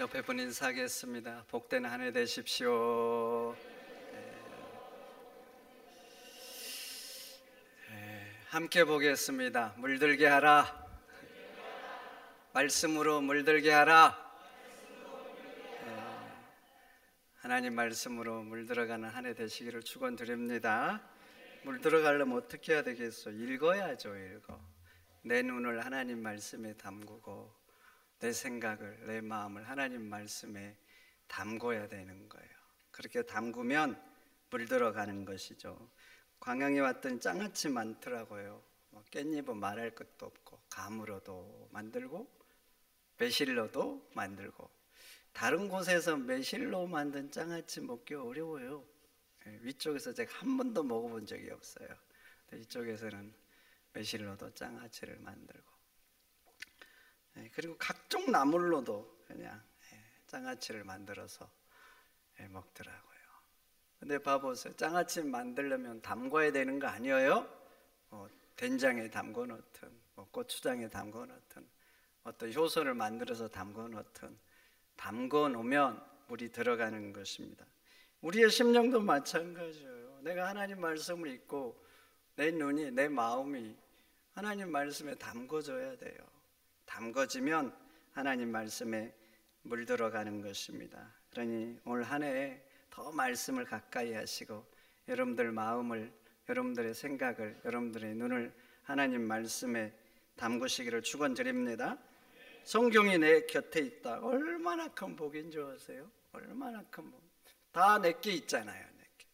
옆에 분 인사하겠습니다. 복된 한 해 되십시오. 함께 보겠습니다. 물들게 하라. 말씀으로 물들게 하라. 하나님 말씀으로 물들어가는 한 해 되시기를 축원드립니다. 물들어가려면 어떻게 해야 되겠어? 읽어야죠. 내 눈을 하나님 말씀에 담그고 내 생각을, 내 마음을 하나님 말씀에 담궈야 되는 거예요. 그렇게 담그면 물들어가는 것이죠. 광양에 왔더니 장아찌 많더라고요. 깻잎은 말할 것도 없고, 감으로도 만들고 매실로도 만들고. 다른 곳에서 매실로 만든 장아찌 먹기 어려워요. 위쪽에서 제가 한 번도 먹어본 적이 없어요. 이쪽에서는 매실로도 장아찌를 만들고, 그리고 각종 나물로도 그냥 장아찌를 만들어서 먹더라고요. 근데 봐보세요. 장아찌 만들려면 담궈야 되는 거 아니에요? 된장에 담궈 놓든 고추장에 담궈 놓든 어떤 효소를 만들어서 담궈 놓든 담궈 놓으면 물이 들어가는 것입니다. 우리의 심령도 마찬가지예요. 내가 하나님 말씀을 읽고 내 눈이, 내 마음이 하나님 말씀에 담궈져야 돼요. 담궈지면 하나님 말씀에 물들어가는 것입니다. 그러니 올 한 해에 더 말씀을 가까이 하시고 여러분들 마음을, 여러분들의 생각을, 여러분들의 눈을 하나님 말씀에 담그시기를 축원드립니다. 성경이 내 곁에 있다. 얼마나 큰 복인 줄 아세요? 얼마나 큰 복. 다 내게 있잖아요. 내게.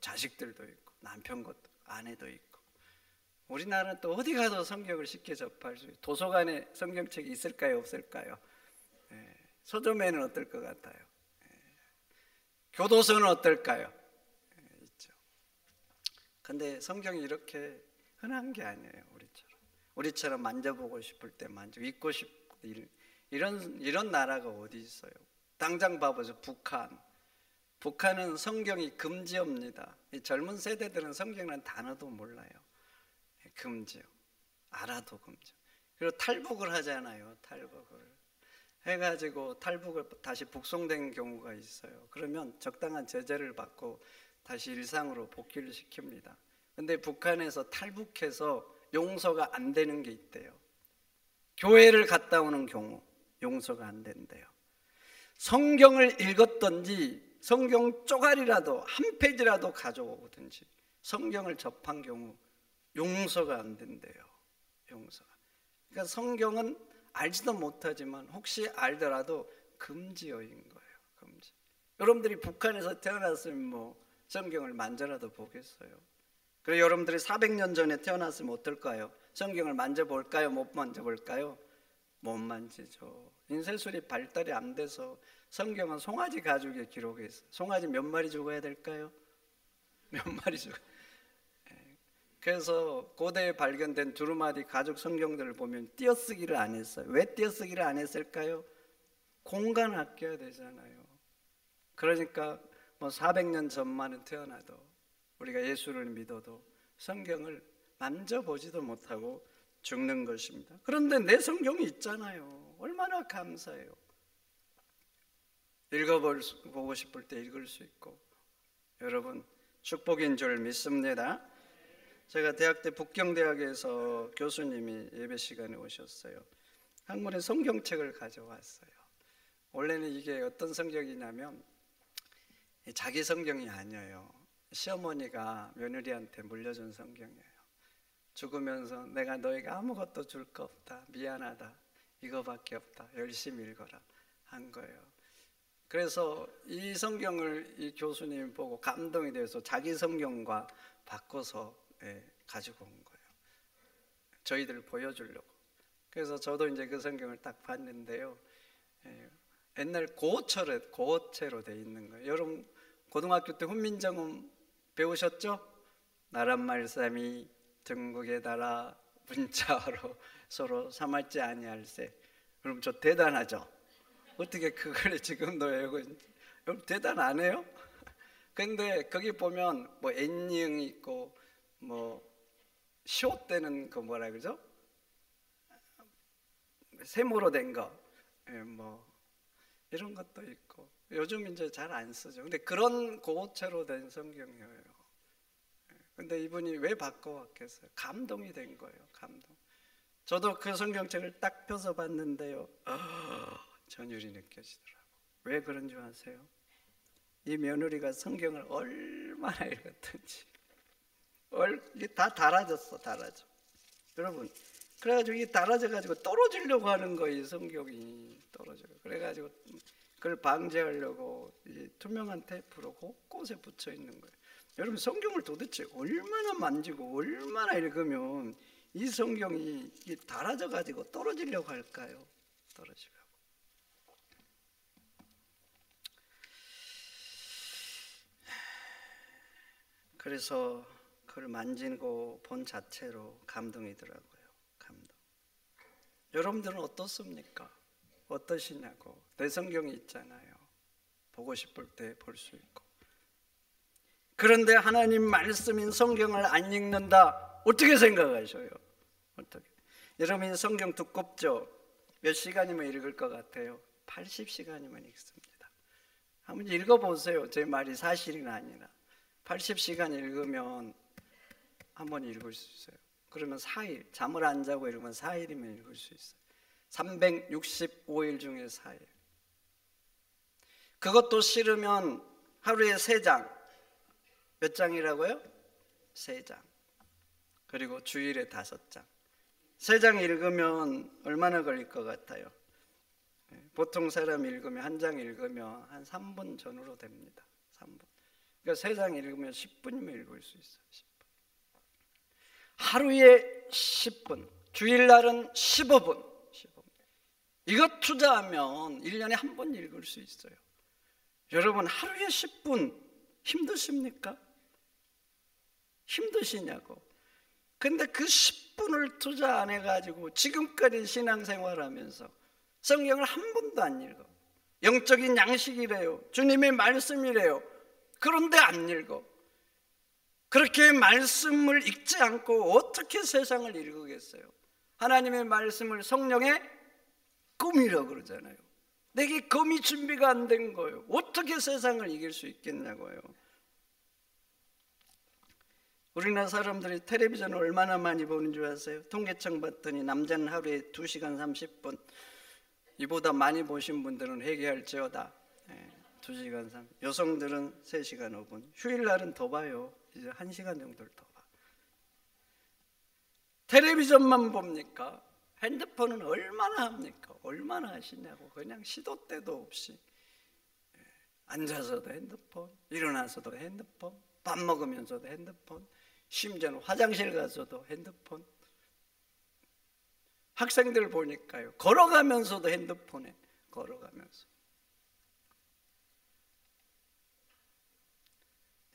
자식들도 있고 남편 것도 아내도 있고. 우리나라는 또 어디 가도 성경을 쉽게 접할 수 있어요. 도서관에 성경책이 있을까요? 없을까요? 서점에는 어떨 것 같아요? 교도소는 어떨까요? 있죠. 근데 성경이 이렇게 흔한 게 아니에요. 우리처럼 만져보고 싶을 때 만지고, 읽고 싶고, 이런 나라가 어디 있어요? 당장 봐보세요. 북한은 성경이 금지어입니다. 이 젊은 세대들은 성경이라는 단어도 몰라요. 금지요. 알아도 금지요. 그리고 탈북을 하잖아요. 탈북을 해가지고 탈북을 다시 북송된 경우가 있어요. 그러면 적당한 제재를 받고 다시 일상으로 복귀를 시킵니다. 근데 북한에서 탈북해서 용서가 안 되는 게 있대요. 교회를 갔다 오는 경우 용서가 안 된대요. 성경을 읽었던지 성경 쪼가리라도 한 페이지라도 가져오든지 성경을 접한 경우 용서가 안 된대요. 용서가. 그러니까 성경은 알지도 못하지만 혹시 알더라도 금지어인 거예요. 금지. 여러분들이 북한에서 태어났으면 성경을 만져라도 보겠어요? 그리고 여러분들이 400년 전에 태어났으면 어떨까요? 성경을 만져볼까요? 못 만져볼까요? 못 만지죠. 인쇄술이 발달이 안 돼서 성경은 송아지 가죽에 기록해 있어요. 송아지 몇 마리 죽어야 될까요? 몇 마리 죽어야. 그래서 고대에 발견된 두루마리 가죽 성경들을 보면 띄어쓰기를 안 했어요. 왜 띄어쓰기를 안 했을까요? 공간 아껴야 되잖아요. 그러니까 400년 전만은 태어나도 우리가 예수를 믿어도 성경을 만져보지도 못하고 죽는 것입니다. 그런데 내 성경이 있잖아요. 얼마나 감사해요. 읽어보고 싶을 때 읽을 수 있고. 여러분 축복인 줄 믿습니다. 제가 대학 때 북경대학에서 교수님이 예배 시간에 오셨어요. 한 권의 성경책을 가져왔어요. 원래는 이게 어떤 성경이냐면 자기 성경이 아니에요. 시어머니가 며느리한테 물려준 성경이에요. 죽으면서 내가 너에게 아무것도 줄 거 없다, 미안하다, 이거밖에 없다, 열심히 읽어라 한 거예요. 그래서 이 성경을 이 교수님이 보고 감동이 돼서 자기 성경과 바꿔서 가지고 온 거예요. 저희들 보여주려고. 그래서 저도 이제 그 성경을 딱 봤는데요. 옛날 고어체로 돼 있는 거예요. 여러분 고등학교 때 훈민정음 배우셨죠? 나란 말씀이 등국에 달아 문자로 서로 삼았지 아니할세. 여러분 저 대단하죠? 어떻게 그걸 지금도 외우고 있는지. 여러분 대단 안 해요? 근데 거기 보면 엔닝이 있고 시옷되는 거 뭐라 그러죠? 세모로 된 거, 이런 것도 있고 요즘 이제 잘 안 쓰죠. 근데 그런 고체로 된 성경이에요. 근데 이분이 왜 바꿔왔겠어요? 감동이 된 거예요. 감동. 저도 그 성경책을 딱 펴서 봤는데요, 전율이 느껴지더라고. 왜 그런 줄 아세요? 이 며느리가 성경을 얼마나 읽었든지 이게 다 달아졌어. 달아져. 여러분, 그래가지고 이게 달아져가지고 떨어지려고 하는 거예요. 이 성경이 떨어져요. 그래가지고 그걸 방지하려고 이 투명한 테이프로 곳곳에 붙여 있는 거예요. 여러분, 성경을 도대체 얼마나 만지고 얼마나 읽으면 이 성경이 달아져 가지고 떨어지려고 할까요? 떨어지려고. 그래서 그걸 만지고 본 자체로 감동이더라고요. 감동. 여러분들은 어떻습니까? 어떠시냐고. 내 성경이 있잖아요. 보고 싶을 때 볼 수 있고. 그런데 하나님 말씀인 성경을 안 읽는다. 어떻게 생각하셔요? 어떻게? 여러분, 성경 두껍죠? 몇 시간이면 읽을 것 같아요? 80시간이면 읽습니다. 한번 읽어보세요. 제 말이 사실이 아니라 80시간 읽으면 한번 읽을 수 있어요. 그러면 4일, 잠을 안 자고 읽으면 4일이면 읽을 수 있어요. 365일 중에 4일. 그것도 싫으면 하루에 3장. 몇 장이라고요? 3장. 그리고 주일에 5장. 3장 읽으면 얼마나 걸릴 것 같아요? 보통 사람 읽으면 한 장 읽으면 한 3분 전후로 됩니다. 3분. 그러니까 3장 읽으면 10분이면 읽을 수 있어요. 10분. 하루에 10분, 주일날은 15분. 이것 투자하면 1년에 한 번 읽을 수 있어요. 여러분, 하루에 10분 힘드십니까? 힘드시냐고. 근데 그 10분을 투자 안 해가지고 지금까지 신앙생활하면서 성경을 한 번도 안 읽어. 영적인 양식이래요. 주님의 말씀이래요. 그런데 안 읽어. 그렇게 말씀을 읽지 않고 어떻게 세상을 읽으겠어요? 하나님의 말씀을 성령의 금이라고 그러잖아요. 내게 금이 준비가 안 된 거예요. 어떻게 세상을 이길 수 있겠냐고요. 우리나라 사람들이 텔레비전을 얼마나 많이 보는 줄 아세요? 통계청 봤더니 남자는 하루에 2시간 30분, 이보다 많이 보신 분들은 회개할지어다. 2시간 30분. 여성들은 3시간 5분. 휴일날은 더 봐요. 이제 1시간 정도를 더 봐. 텔레비전만 봅니까? 핸드폰은 얼마나 합니까? 얼마나 하시냐고. 그냥 시도 때도 없이 앉아서도 핸드폰, 일어나서도 핸드폰, 밥 먹으면서도 핸드폰, 심지어는 화장실 가서도 핸드폰. 학생들 보니까요, 걸어가면서도 핸드폰에 걸어가면서.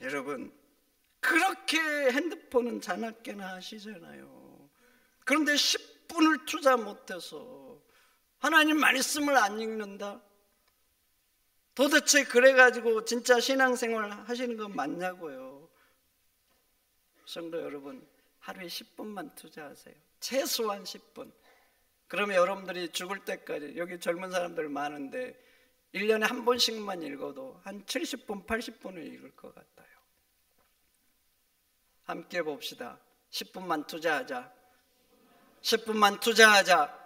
여러분, 그렇게 핸드폰은 자나깨나 하시잖아요. 그런데 10분을 투자 못해서 하나님 말씀을 안 읽는다? 도대체 그래가지고 진짜 신앙생활 하시는 건 맞냐고요. 성도 여러분, 하루에 10분만 투자하세요. 최소한 10분. 그러면 여러분들이 죽을 때까지, 여기 젊은 사람들 많은데 1년에 한 번씩만 읽어도 한 70분, 80분을 읽을 것 같아요. 함께 봅시다. 10분만 투자하자. 10분만 투자하자.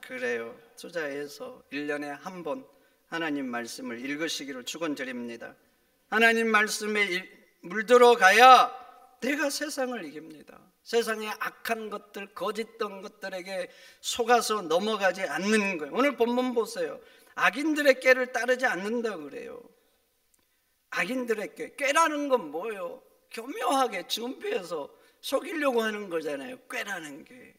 그래요. 투자해서 1년에 한 번 하나님 말씀을 읽으시기를 축원드립니다. 하나님 말씀에 물들어가야 내가 세상을 이깁니다. 세상의 악한 것들, 거짓된 것들에게 속아서 넘어가지 않는 거예요. 오늘 본문 보세요. 악인들의 꾀를 따르지 않는다 그래요. 악인들의 꾀. 꾀라는 건 뭐예요? 교묘하게 준비해서 속이려고 하는 거잖아요. 꾀라는 게.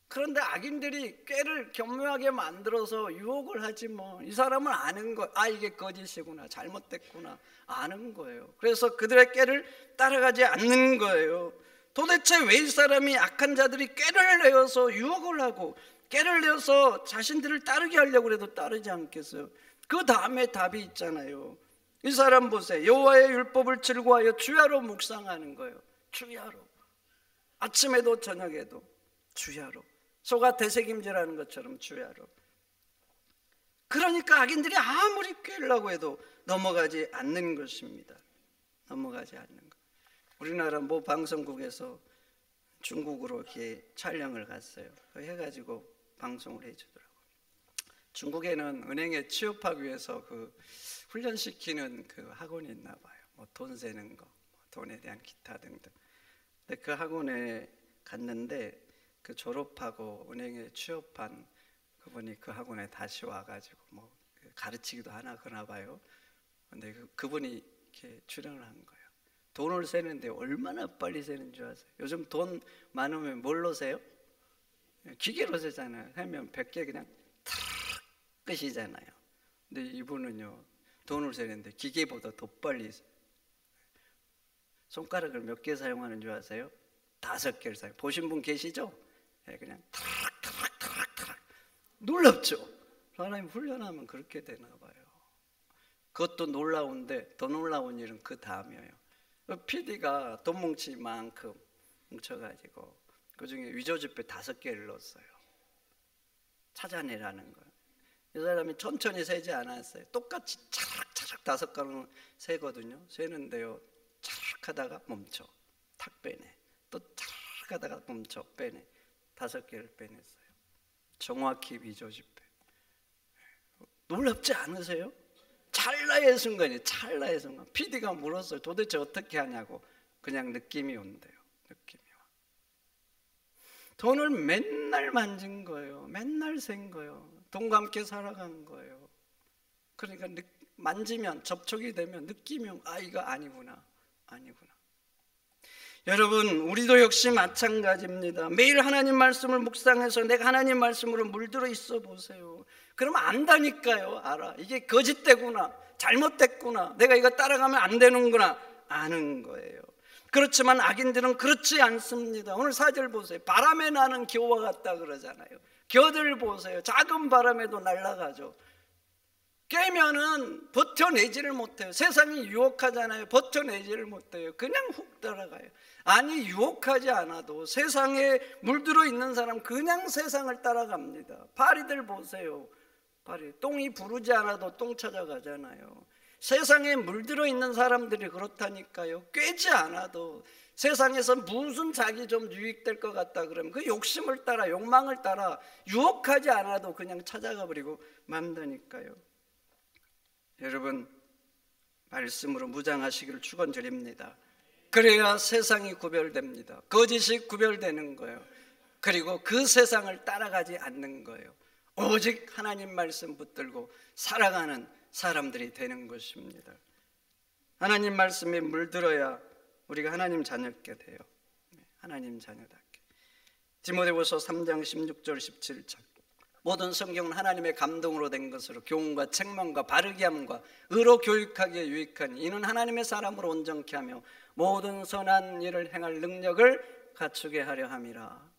그런데 악인들이 꾀를 교묘하게 만들어서 유혹을 하지 뭐. 이 사람은 아는 거예요. 아, 이게 거짓이구나, 잘못됐구나, 아는 거예요. 그래서 그들의 꾀를 따라가지 않는 거예요. 도대체 왜 이 사람이, 악한 자들이 꾀를 내어서 유혹을 하고 꾀를 내어서 자신들을 따르게 하려고 해도 따르지 않겠어요? 그 다음에 답이 있잖아요. 이 사람 보세요. 여호와의 율법을 즐거워하여 주야로 묵상하는 거예요. 주야로. 아침에도 저녁에도 주야로. 소가 되새김질하는 것처럼 주야로. 그러니까 악인들이 아무리 꿰려고 해도 넘어가지 않는 것입니다. 넘어가지 않는 것. 우리나라 모 방송국에서 중국으로 이렇게 촬영을 갔어요. 해가지고 방송을 해주더라고요. 중국에는 은행에 취업하기 위해서 그 훈련시키는 그 학원이 있나 봐요. 뭐 돈 세는 거, 돈에 대한 기타 등등. 근데 그 학원에 갔는데 그 졸업하고 은행에 취업한 그분이 그 학원에 다시 와가지고 뭐 가르치기도 하나 그러나 봐요. 근데 그분이 이렇게 출연을 한 거예요. 돈을 세는데 얼마나 빨리 세는 줄 아세요? 요즘 돈 많으면 뭘로 세요? 기계로 세잖아요. 세면 100개 그냥 탁 끝이잖아요. 근데 이분은요, 돈을 세는데 기계보다 더 빨리 세요. 손가락을 몇 개 사용하는 줄 아세요? 5개를 사용. 보신 분 계시죠? 그냥 탁탁탁탁. 놀랍죠? 하나님 훈련하면 그렇게 되나 봐요. 그것도 놀라운데 더 놀라운 일은 그 다음이에요. PD가 돈 뭉치만큼 뭉쳐가지고 그 중에 위조지폐 5개를 넣었어요. 찾아내라는 거예요. 이 사람이 천천히 세지 않았어요. 똑같이 차락차락 5가로 세거든요. 세는데요, 차락 하다가 멈춰, 탁 빼내. 또 차락 하다가 멈춰, 빼내. 5개를 빼냈어요. 정확히 위조지폐. 놀랍지 않으세요? 찰나의 순간이에요. 찰나의 순간. PD가 물었어요. 도대체 어떻게 하냐고. 그냥 느낌이 온대요. 느낌이 와. 돈을 맨날 만진 거예요. 맨날 센 거예요. 돈과 함께 살아간 거예요. 그러니까 만지면, 접촉이 되면 느낌이 이거 아니구나. 아니구나. 여러분, 우리도 역시 마찬가지입니다. 매일 하나님 말씀을 묵상해서 내가 하나님 말씀으로 물들어 있어 보세요. 그러면 안다니까요. 알아. 이게 거짓되구나, 잘못됐구나, 내가 이거 따라가면 안 되는구나 아는 거예요. 그렇지만 악인들은 그렇지 않습니다. 오늘 4절 보세요. 바람에 나는 겨와 같다 그러잖아요. 겨들 보세요. 작은 바람에도 날아가죠. 깨면은 버텨내지를 못해요. 세상이 유혹하잖아요. 버텨내지를 못해요. 그냥 훅 따라가요. 아니, 유혹하지 않아도 세상에 물들어 있는 사람 그냥 세상을 따라갑니다. 파리들 보세요. 파리, 똥이 부르지 않아도 똥 찾아가잖아요. 세상에 물들어 있는 사람들이 그렇다니까요. 꿰지 않아도 세상에서 무슨 자기 좀 유익될 것 같다 그러면 그 욕심을 따라, 욕망을 따라 유혹하지 않아도 그냥 찾아가 버리고 만다니까요. 여러분, 말씀으로 무장하시기를 축원드립니다. 그래야 세상이 구별됩니다. 거짓이 구별되는 거예요. 그리고 그 세상을 따라가지 않는 거예요. 오직 하나님 말씀 붙들고 살아가는 사람들이 되는 것입니다. 하나님 말씀에 물들어야 우리가 하나님 자녀게 돼요. 하나님 자녀답게. 디모데후서 3장 16절 17절. 모든 성경은 하나님의 감동으로 된 것으로 교훈과 책망과 바르게 함과 의로 교육하기에 유익하니 이는 하나님의 사람으로 온전케 하며 모든 선한 일을 행할 능력을 갖추게 하려 함이라.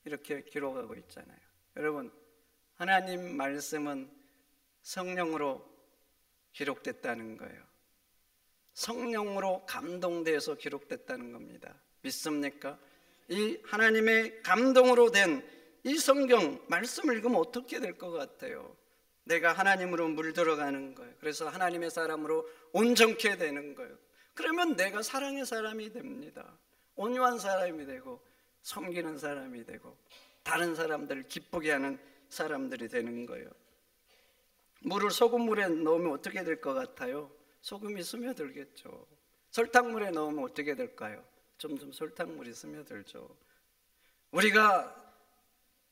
이렇게 기록하고 있잖아요. 여러분, 하나님 말씀은 성령으로 기록됐다는 거예요. 성령으로 감동돼서 기록됐다는 겁니다. 믿습니까? 이 하나님의 감동으로 된 이 성경 말씀을 읽으면 어떻게 될 것 같아요? 내가 하나님으로 물들어가는 거예요. 그래서 하나님의 사람으로 온전케 되는 거예요. 그러면 내가 사랑의 사람이 됩니다. 온유한 사람이 되고 섬기는 사람이 되고 다른 사람들을 기쁘게 하는 사람들이 되는 거예요. 물을 소금물에 넣으면 어떻게 될 것 같아요? 소금이 스며들겠죠. 설탕물에 넣으면 어떻게 될까요? 점점 설탕물이 스며들죠. 우리가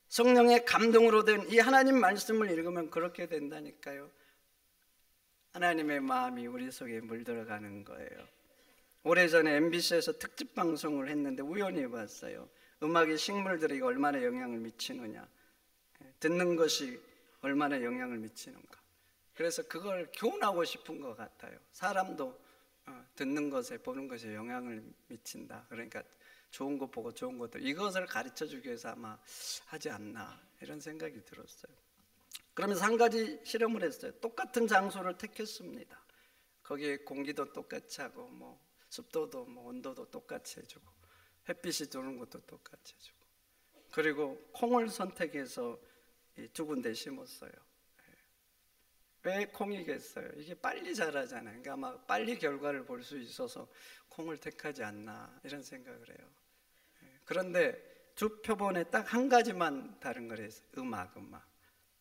성령의 감동으로 된 이 하나님 말씀을 읽으면 그렇게 된다니까요. 하나님의 마음이 우리 속에 물들어가는 거예요. 오래전에 MBC에서 특집 방송을 했는데 우연히 봤어요. 음악이 식물들에게 얼마나 영향을 미치느냐, 듣는 것이 얼마나 영향을 미치는가. 그래서 그걸 교훈하고 싶은 것 같아요. 사람도 듣는 것에, 보는 것에 영향을 미친다. 그러니까 좋은 것 보고 좋은 것들, 이것을 가르쳐주기 위해서 아마 하지 않나 이런 생각이 들었어요. 그러면서 한 가지 실험을 했어요. 똑같은 장소를 택했습니다. 거기에 공기도 똑같이 하고 뭐 습도도 뭐 온도도 똑같이 해주고 햇빛이 들어오는 것도 똑같이 해주고, 그리고 콩을 선택해서 이 2군데 심었어요. 왜 콩이겠어요? 이게 빨리 자라잖아요. 그러니까 아마 빨리 결과를 볼 수 있어서 콩을 택하지 않나 이런 생각을 해요. 그런데 두 표본에 딱 한 가지만 다른 거래요. 음악.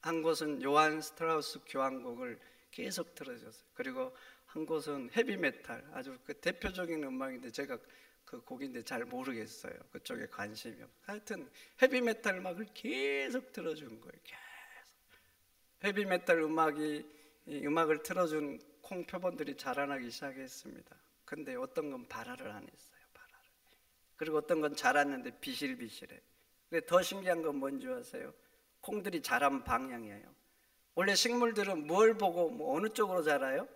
한 곳은 요한 스트라우스 교향곡을 계속 틀어줬어요. 그리고 한 곳은 헤비메탈, 아주 그 대표적인 음악인데 제가 그 곡인데 잘 모르겠어요. 그쪽에 관심이 없어요. 하여튼 헤비메탈 음악을 계속 틀어준 거예요. 계속. 헤비메탈 음악을 틀어준 콩 표본들이 자라나기 시작했습니다. 근데 어떤 건 발화를 안 했어요. 발화를. 그리고 어떤 건 자랐는데 비실비실해. 근데 더 신기한 건 뭔지 아세요? 콩들이 자란 방향이에요. 원래 식물들은 뭘 보고 어느 쪽으로 자라요?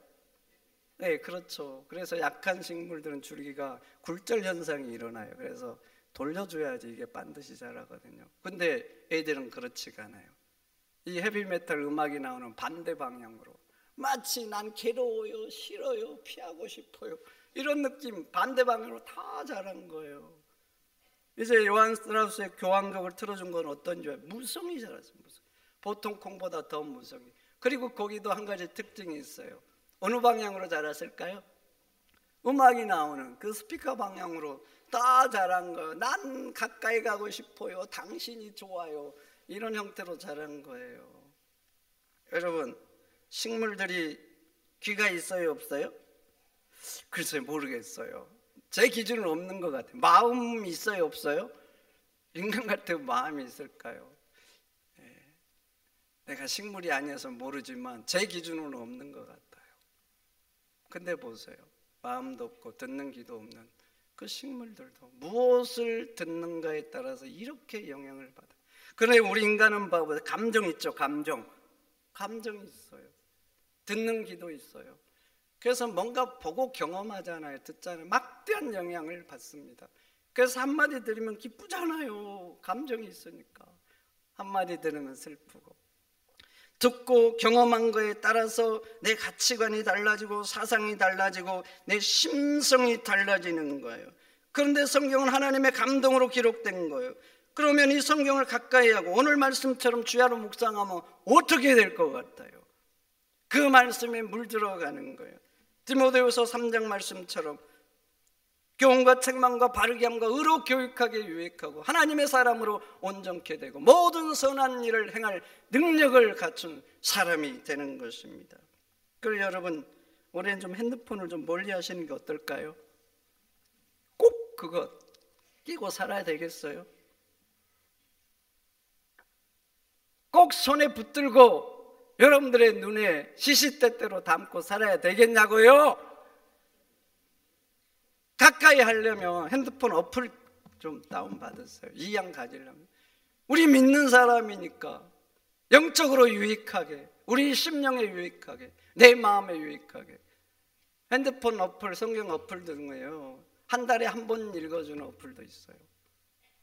네, 그렇죠. 그래서 약한 식물들은 줄기가 굴절 현상이 일어나요. 그래서 돌려줘야지 이게 반드시 자라거든요. 근데 애들은 그렇지가 않아요. 이 헤비메탈 음악이 나오는 반대 방향으로 마치 난 괴로워요, 싫어요, 피하고 싶어요 이런 느낌 반대 방향으로 다 자란 거예요. 이제 요한 스트라우스의 교향곡을 틀어준 건 어떤지 알아요? 무성이 자랐어요. 무성. 보통 콩보다 더 무성이. 그리고 거기도 한 가지 특징이 있어요. 어느 방향으로 자랐을까요? 음악이 나오는 그 스피커 방향으로 다 자란 거예요. 난 가까이 가고 싶어요, 당신이 좋아요 이런 형태로 자란 거예요. 여러분, 식물들이 귀가 있어요, 없어요? 글쎄 모르겠어요. 제 기준은 없는 것 같아요. 마음이 있어요, 없어요? 인간 같은 마음이 있을까요? 내가 식물이 아니어서 모르지만 제 기준은 없는 것 같아요. 근데 보세요. 마음도 없고 듣는 귀도 없는 그 식물들도 무엇을 듣는가에 따라서 이렇게 영향을 받아요. 그런데 우리 인간은 봐보세요. 감정 있죠. 감정이 있어요. 듣는 귀도 있어요. 그래서 뭔가 보고 경험하잖아요. 듣잖아요. 막대한 영향을 받습니다. 그래서 한마디 들으면 기쁘잖아요. 감정이 있으니까. 한마디 들으면 슬프고. 듣고 경험한 거에 따라서 내 가치관이 달라지고 사상이 달라지고 내 심성이 달라지는 거예요. 그런데 성경은 하나님의 감동으로 기록된 거예요. 그러면 이 성경을 가까이 하고 오늘 말씀처럼 주야로 묵상하면 어떻게 될 것 같아요? 그 말씀에 물들어가는 거예요. 디모데후서 3장 말씀처럼 교훈과 책망과 바르게 함과 의로 교육하게 유익하고 하나님의 사람으로 온전케 되고 모든 선한 일을 행할 능력을 갖춘 사람이 되는 것입니다. 그래서 여러분, 올해는 좀 핸드폰을 좀 멀리 하시는 게 어떨까요? 꼭 그거 끼고 살아야 되겠어요? 꼭 손에 붙들고 여러분들의 눈에 시시때때로 담고 살아야 되겠냐고요? 가까이 하려면 핸드폰 어플 좀 다운받았어요. 이양 가지려면. 우리 믿는 사람이니까 영적으로 유익하게, 우리 심령에 유익하게, 내 마음에 유익하게 핸드폰 어플, 성경 어플 등이에요. 한 달에 한 번 읽어주는 어플도 있어요.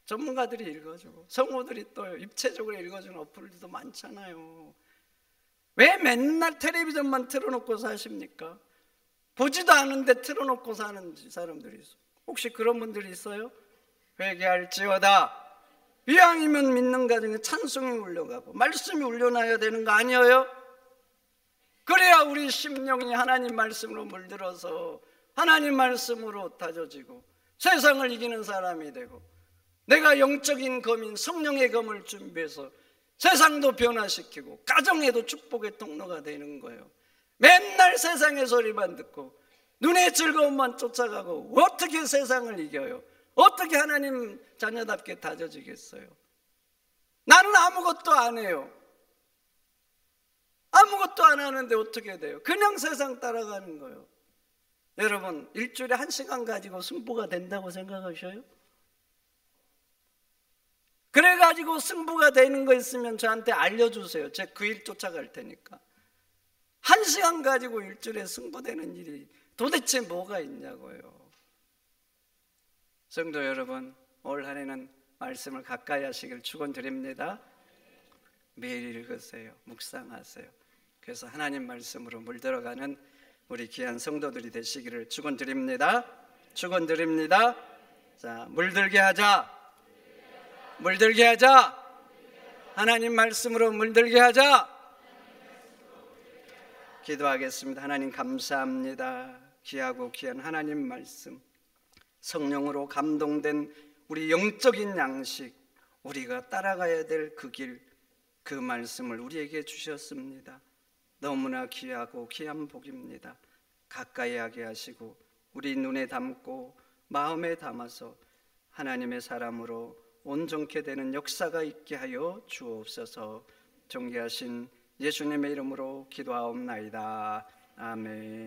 전문가들이 읽어주고 성우들이 또 입체적으로 읽어주는 어플들도 많잖아요. 왜 맨날 텔레비전만 틀어놓고 사십니까? 보지도 않은데 틀어놓고 사는 사람들이 있어요. 혹시 그런 분들이 있어요? 회개할지어다. 이왕이면 믿는 가정에 찬송이 울려가고 말씀이 울려나야 되는 거 아니에요? 그래야 우리 심령이 하나님 말씀으로 물들어서 하나님 말씀으로 다져지고 세상을 이기는 사람이 되고 내가 영적인 검인 성령의 검을 준비해서 세상도 변화시키고 가정에도 축복의 통로가 되는 거예요. 맨날 세상의 소리만 듣고 눈의 즐거움만 쫓아가고 어떻게 세상을 이겨요? 어떻게 하나님 자녀답게 다져지겠어요? 나는 아무것도 안 해요. 아무것도 안 하는데 어떻게 돼요? 그냥 세상 따라가는 거예요. 여러분, 일주일에 1시간 가지고 승부가 된다고 생각하셔요? 그래가지고 승부가 되는 거 있으면 저한테 알려주세요. 제가 그 일 쫓아갈 테니까. 1시간 가지고 일주일에 승부되는 일이 도대체 뭐가 있냐고요. 성도 여러분, 올 한 해는 말씀을 가까이 하시길 축원드립니다. 매일 읽으세요. 묵상하세요. 그래서 하나님 말씀으로 물들어가는 우리 귀한 성도들이 되시기를 축원드립니다. 축원드립니다. 자, 물들게 하자. 물들게 하자. 하나님 말씀으로 물들게 하자. 기도하겠습니다. 하나님 감사합니다. 귀하고 귀한 하나님 말씀, 성령으로 감동된 우리 영적인 양식, 우리가 따라가야 될 그 길, 그 말씀을 우리에게 주셨습니다. 너무나 귀하고 귀한 복입니다. 가까이 하게 하시고 우리 눈에 담고 마음에 담아서 하나님의 사람으로 온전케 되는 역사가 있게 하여 주옵소서. 존귀하신 예수님의 이름으로 기도하옵나이다. 아멘.